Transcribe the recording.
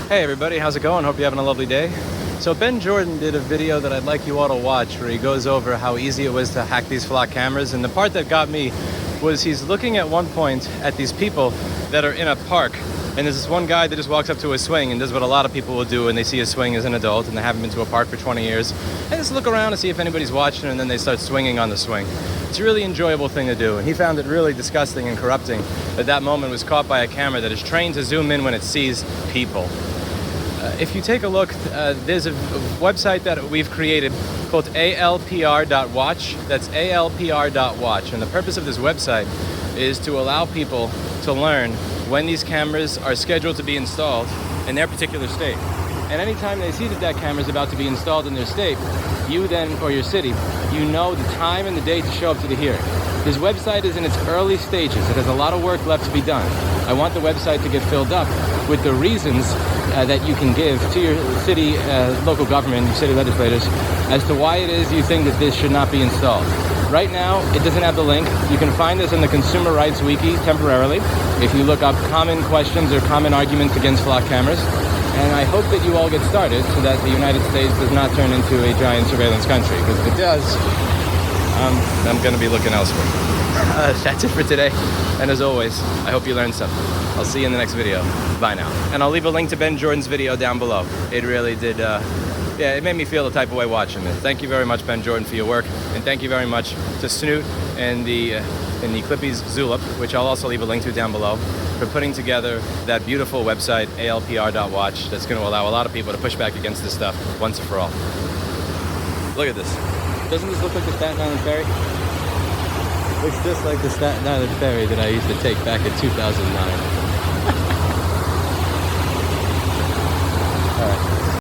Hey everybody, how's it going? Hope you're having a lovely day. So Ben Jordan did a video that I'd like you all to watch where he goes over how easy it was to hack these flock cameras, and the part that got me was he's looking at one point at these people that are in a park, and there's this one guy that just walks up to a swing and does what a lot of people will do when they see a swing as an adult and they haven't been to a park for 20 years, and just look around and see if anybody's watching, and then they start swinging on the swing. It's a really enjoyable thing to do, and he found it really disgusting and corrupting that that moment was caught by a camera that is trained to zoom in when it sees people. If you take a look, there's a website that we've created called alpr.watch. That's alpr.watch. And the purpose of this website is to allow people to learn when these cameras are scheduled to be installed in their particular state. And anytime they see that that camera is about to be installed in their state, you then, or your city, you know the time and the date to show up to the hearing. This website is in its early stages. It has a lot of work left to be done. I want the website to get filled up with the reasons that you can give to your city, local government, your city legislators, as to why it is you think that this should not be installed. Right now, it doesn't have the link. You can find this in the Consumer Rights Wiki temporarily if you look up common questions or common arguments against flock cameras. And I hope that you all get started so that the United States does not turn into a giant surveillance country, because if it does, I'm going to be looking elsewhere. That's it for today. And as always, I hope you learned something. I'll see you in the next video. Bye now. And I'll leave a link to Ben Jordan's video down below. It really did, it made me feel the type of way watching it. Thank you very much, Ben Jordan, for your work. And thank you very much to Snoot and the Clippies Zulip, which I'll also leave a link to down below, for putting together that beautiful website, alpr.watch, that's going to allow a lot of people to push back against this stuff once and for all. Look at this. Doesn't this look like the Staten Island Ferry? Looks just like the Staten Island Ferry that I used to take back in 2009.